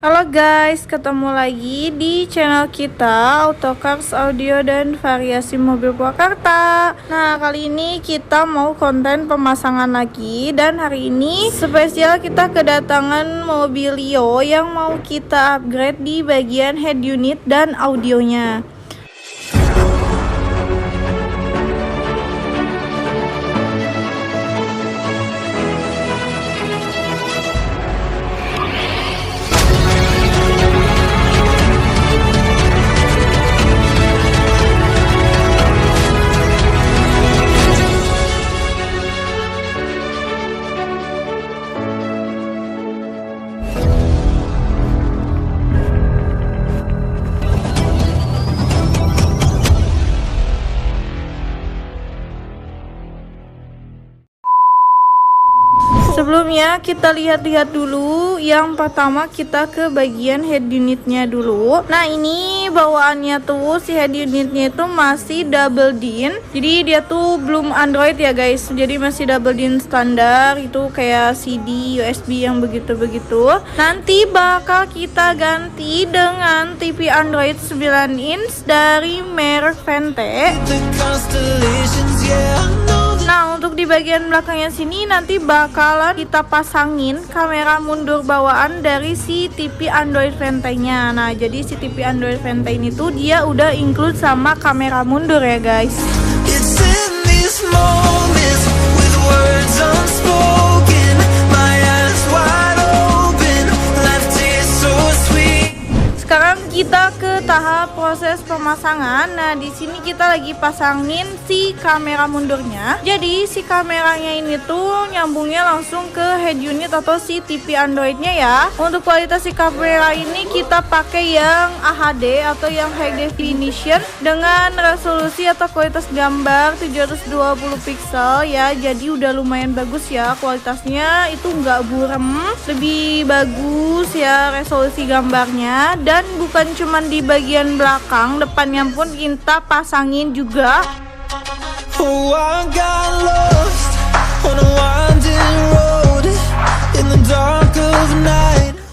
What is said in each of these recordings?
Halo guys, ketemu lagi di channel kita Autocars Audio dan Variasi Mobil Purwakarta. Nah, kali ini kita mau konten pemasangan lagi. Dan hari ini spesial kita kedatangan Mobilio yang mau kita upgrade di bagian head unit dan audionya. Sebelumnya kita lihat-lihat dulu. Yang pertama kita ke bagian head unitnya dulu. Nah, ini bawaannya tuh si head unitnya itu masih double din. Jadi dia tuh belum Android ya guys. Jadi masih double din standar, itu kayak CD, USB yang begitu-begitu. Nanti bakal kita ganti dengan TV Android 9 inch dari merek Vente. Nah, untuk di bagian belakangnya sini nanti bakalan kita pasangin kamera mundur bawaan dari si TV Android Vente-nya. Nah, jadi si TV Android Vente ini tuh dia udah include sama kamera mundur ya guys. Sekarang kita ke tahap proses pemasangan. Nah, di sini kita lagi pasangin si kamera mundurnya. Jadi si kameranya ini tuh nyambungnya langsung ke head unit atau si TV Androidnya ya. Untuk kualitas si kamera ini kita pakai yang HD atau yang high definition dengan resolusi atau kualitas gambar 720 pixel ya. Jadi udah lumayan bagus ya kualitasnya, itu nggak burem, lebih bagus ya resolusi gambarnya. Dan bukan cuman di bagian belakang, depannya pun kita pasangin juga.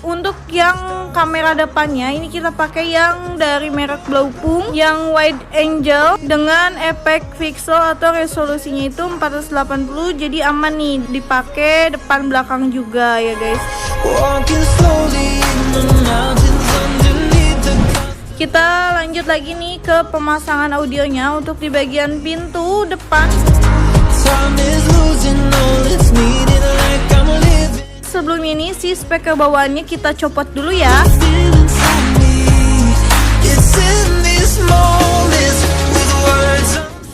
Untuk yang kamera depannya ini kita pakai yang dari merek Blaupung, yang wide angle dengan efek pixel atau resolusinya itu 480, jadi aman nih dipakai depan belakang juga ya guys. Kita lanjut lagi nih ke pemasangan audionya. Untuk di bagian pintu depan, sebelum ini si speaker bawaannya kita copot dulu ya.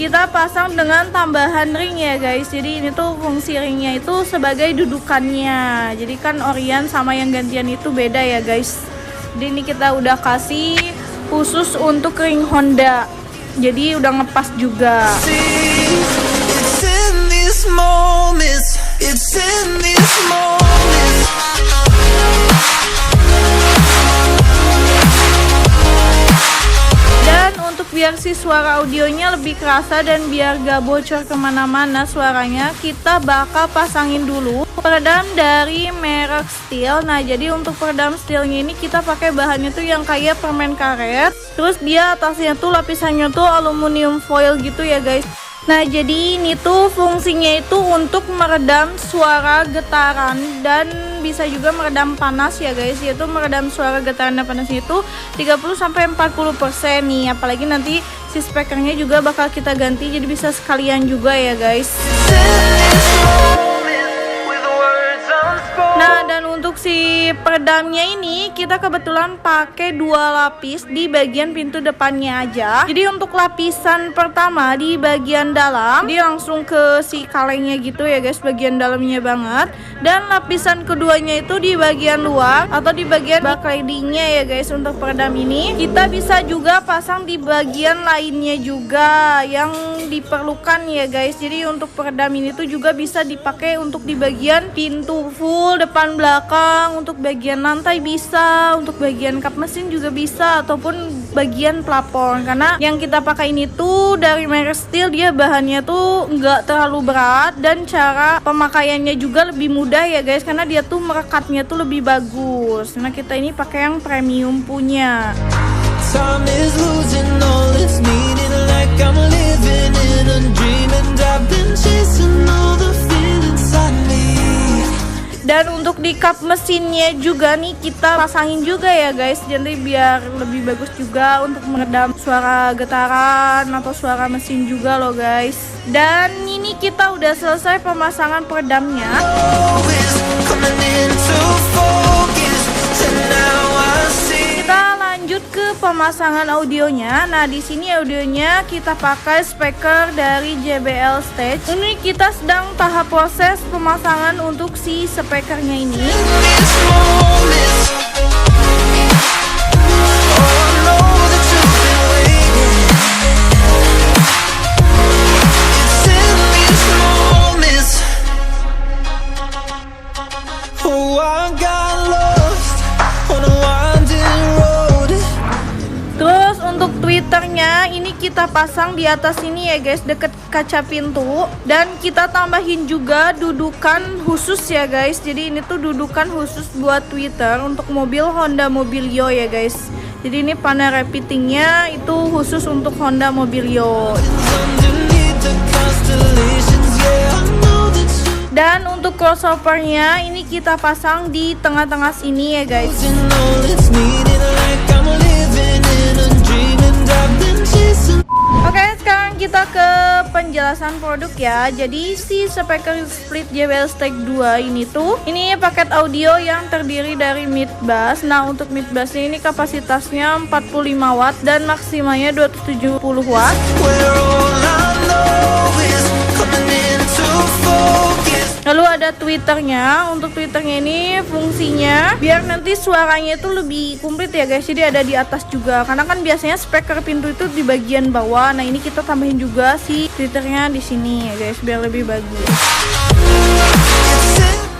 Kita pasang dengan tambahan ring ya guys. Jadi ini tuh fungsi ringnya itu sebagai dudukannya. Jadi kan Orion sama yang gantian itu beda ya guys. Jadi ini kita udah kasih khusus untuk ring Honda, jadi udah ngepas juga. Dan untuk biar si suara audionya lebih kerasa dan biar gak bocor kemana-mana suaranya, kita bakal pasangin dulu peredam dari merek Steel. Nah, jadi untuk peredam Steelnya ini kita pakai bahannya tuh yang kayak permen karet. Terus dia atasnya tuh lapisannya tuh aluminium foil gitu ya guys. Nah, jadi ini tuh fungsinya itu untuk meredam suara getaran dan bisa juga meredam panas ya guys. Yaitu meredam suara getaran dan panasnya itu 30-40% nih. Apalagi nanti si speakernya juga bakal kita ganti, jadi bisa sekalian juga ya guys. Nah, dan untuk si peredamnya ini kita kebetulan pakai 2 lapis di bagian pintu depannya aja. Jadi untuk lapisan pertama di bagian dalam, dia langsung ke si kalengnya gitu ya guys, bagian dalamnya banget. Dan lapisan keduanya itu di bagian luar atau di bagian backlightingnya ya guys. Untuk peredam ini kita bisa juga pasang di bagian lainnya juga yang diperlukan ya guys. Jadi untuk peredam ini tuh juga bisa dipakai untuk di bagian pintu full depan belakang, untuk bagian lantai bisa, untuk bagian kap mesin juga bisa, ataupun bagian plafon, karena yang kita pakai ini tuh dari merek Stihl, dia bahannya tuh nggak terlalu berat dan cara pemakaiannya juga lebih mudah ya guys, karena dia tuh merekatnya tuh lebih bagus. Nah kita ini pakai yang premium punya. Time is losing all its meaning, like I'm living in a dream, and I've been chasing all the feelings inside me. Dan untuk di kap mesinnya juga nih kita pasangin juga ya guys, jadi biar lebih bagus juga untuk meredam suara getaran atau suara mesin juga loh guys. Dan ini kita udah selesai pemasangan peredamnya. Kita lanjut ke pemasangan audionya. Nah, di sini audionya kita pakai speaker dari JBL Stage. Ini kita sedang tahap proses pemasangan untuk si speakernya ini. Twitternya ini kita pasang di atas sini ya guys, deket kaca pintu, dan kita tambahin juga dudukan khusus ya guys. Jadi ini tuh dudukan khusus buat Twitter untuk mobil Honda Mobilio ya guys. Jadi ini panel repeatingnya itu khusus untuk Honda Mobilio. Dan untuk crossovernya ini kita pasang di tengah-tengah sini ya guys. Oke, sekarang kita ke penjelasan produk ya. Jadi si speaker split JBL Stage 2 ini tuh, ini paket audio yang terdiri dari mid bass. Nah, untuk mid bassnya ini kapasitasnya 45 watt dan maksimalnya 270 watt. Lalu ada tweeternya. Untuk tweeternya ini fungsinya biar nanti suaranya itu lebih komplit ya guys. Jadi ada di atas juga, karena kan biasanya speaker pintu itu di bagian bawah. Nah ini kita tambahin juga si tweeternya di sini ya guys, biar lebih bagus.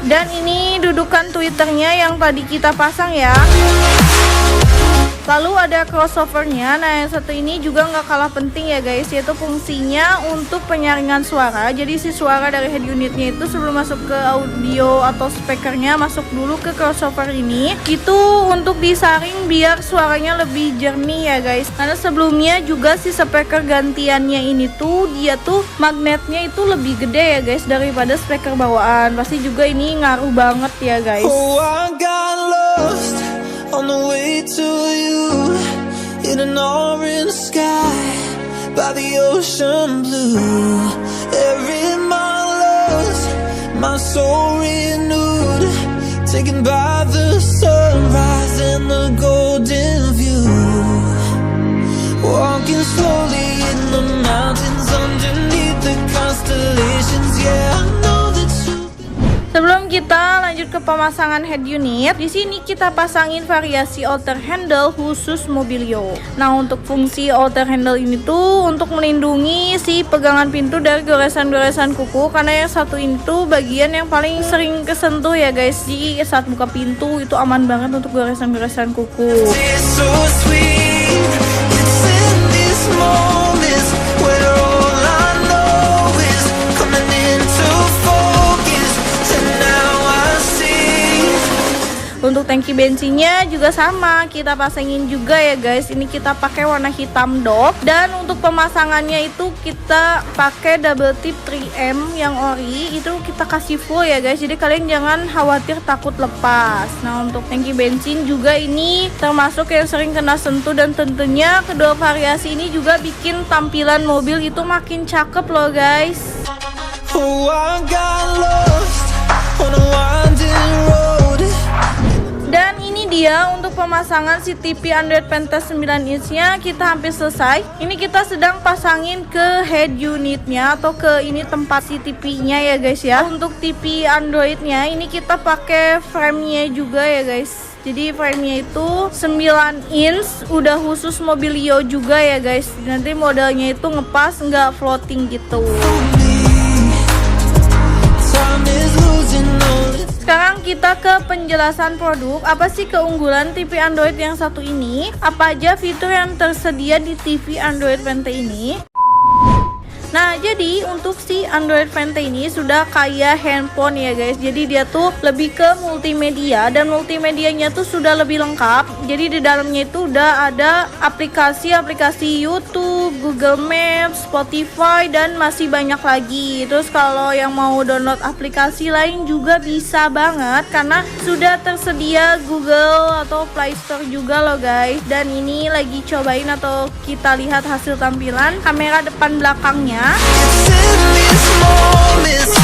Dan ini dudukan tweeternya yang tadi kita pasang ya. Lalu ada crossovernya. Nah yang satu ini juga nggak kalah penting ya guys, yaitu fungsinya untuk penyaringan suara. Jadi si suara dari head unitnya itu sebelum masuk ke audio atau speakernya masuk dulu ke crossover ini. Itu untuk disaring biar suaranya lebih jernih ya guys. Karena sebelumnya juga si speaker gantiannya ini tuh dia tuh magnetnya itu lebih gede ya guys daripada speaker bawaan. Pasti juga ini ngaruh banget ya guys. Oh, I got lost on the way to you in an orange sky by the ocean blue. Every mile lost, my soul renewed, taken by the sunrise and the golden view. Walking slowly in the mountains underneath the constellations. Yeah, I know that you. Sebelum kita lanjut ke pemasangan head unit, di sini kita pasangin variasi outer handle khusus Mobilio. Nah, untuk fungsi outer handle ini tuh untuk melindungi si pegangan pintu dari goresan-goresan kuku, karena yang satu ini tuh bagian yang paling sering kesentuh ya guys. Jadi saat buka pintu itu aman banget untuk goresan-goresan kuku. It's so sweet. It's in these moments where all I know is coming into focus. And now I see. Untuk tangki bensinnya juga sama, kita pasangin juga ya guys. Ini kita pakai warna hitam dop. Dan untuk pemasangannya itu kita pakai double tip 3M yang ori. Itu kita kasih full ya guys. Jadi kalian jangan khawatir takut lepas. Nah, untuk tangki bensin juga ini termasuk yang sering kena sentuh, dan tentunya kedua variasi ini juga bikin tampilan mobil itu makin cakep loh guys. Oh, I got lost on a winding road. Dan ini dia untuk pemasangan si TV Android Pentas 9 inch-nya kita hampir selesai. Ini kita sedang pasangin ke head unitnya atau ke ini tempat si TV-nya ya guys ya. Untuk TV Android-nya ini kita pakai frame-nya juga ya guys. Jadi frame-nya itu 9 inch, udah khusus Mobilio juga ya guys. Nanti modelnya itu ngepas, nggak floating gitu. sekarang kita ke penjelasan produk. Apa sih keunggulan TV Android yang satu ini? Apa aja fitur yang tersedia di TV Android Vente ini? Nah, jadi untuk si Android Vente ini sudah kayak handphone ya guys. Jadi dia tuh lebih ke multimedia, dan multimedianya tuh sudah lebih lengkap. Jadi di dalamnya itu udah ada aplikasi-aplikasi YouTube, Google Maps, Spotify, dan masih banyak lagi. Terus kalau yang mau download aplikasi lain juga bisa banget, karena sudah tersedia Google atau Play Store juga loh guys. Dan ini lagi cobain atau kita lihat hasil tampilan kamera depan belakangnya. It's in these moments.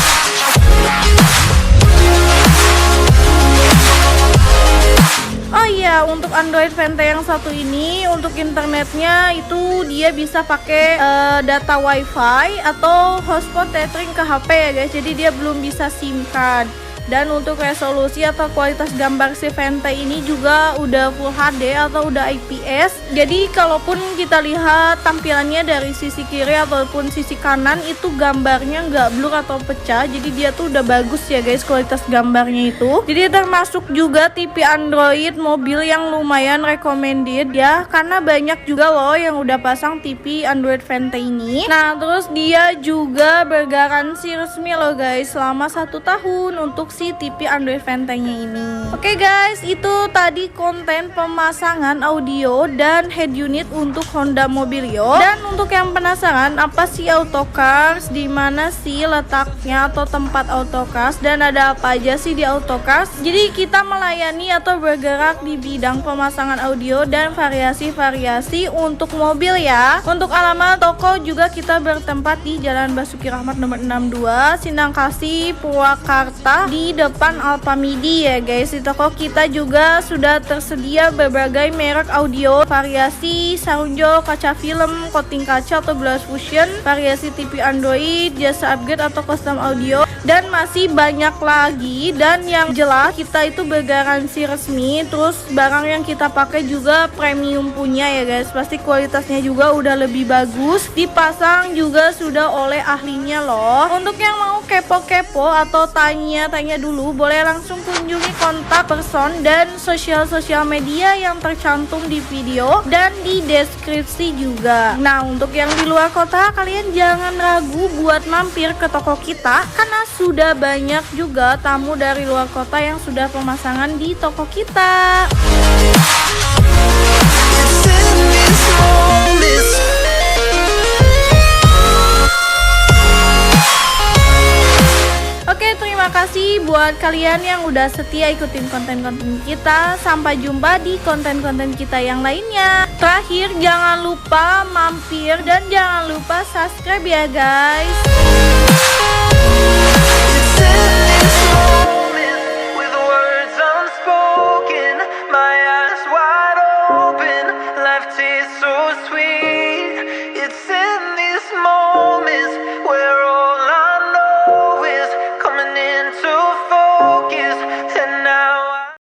Oh iya, untuk Android Vente yang satu ini, untuk internetnya itu dia bisa pakai data WiFi atau hotspot tethering ke HP ya guys. Jadi dia belum bisa SIM card. Dan untuk resolusi atau kualitas gambar si Vente ini juga udah Full HD atau udah IPS. Jadi kalaupun kita lihat tampilannya dari sisi kiri ataupun sisi kanan, itu gambarnya nggak blur atau pecah. Jadi dia tuh udah bagus ya guys kualitas gambarnya itu. Jadi termasuk juga TV Android mobil yang lumayan recommended ya, karena banyak juga loh yang udah pasang TV Android Vente ini. Nah, terus dia juga bergaransi resmi loh guys selama 1 tahun untuk si TV Android Vente-nya ini. Oke guys, itu tadi konten pemasangan audio dan head unit untuk Honda Mobilio. Dan untuk yang penasaran apa sih Autocars, di mana sih letaknya atau tempat Autocars, dan ada apa aja sih di Autocars? Jadi kita melayani atau bergerak di bidang pemasangan audio dan variasi-variasi untuk mobil ya. Untuk alamat toko juga kita bertempat di Jalan Basuki Rahmat nomor 62, Sindang Kasih, Purwakarta, di depan Alpamidi ya guys. Di toko kita juga sudah tersedia berbagai merek audio, variasi sound jok, kaca film, coating kaca atau glass fusion, variasi TV Android, jasa upgrade atau custom audio, dan masih banyak lagi. Dan yang jelas kita itu bergaransi resmi, terus barang yang kita pakai juga premium punya ya guys. Pasti kualitasnya juga udah lebih bagus, dipasang juga sudah oleh ahlinya loh. Untuk yang mau kepo-kepo atau tanya-tanya dulu, boleh langsung kunjungi kontak person dan sosial media yang tercantum di video dan di deskripsi juga. Nah, untuk yang di luar kota, kalian jangan ragu buat mampir ke toko kita, karena sudah banyak juga tamu dari luar kota yang sudah pemasangan di toko kita. It's in these moments. Oke, terima kasih buat kalian yang udah setia ikutin konten-konten kita. Sampai jumpa di konten-konten kita yang lainnya. Terakhir, jangan lupa mampir dan jangan lupa subscribe ya guys. It's in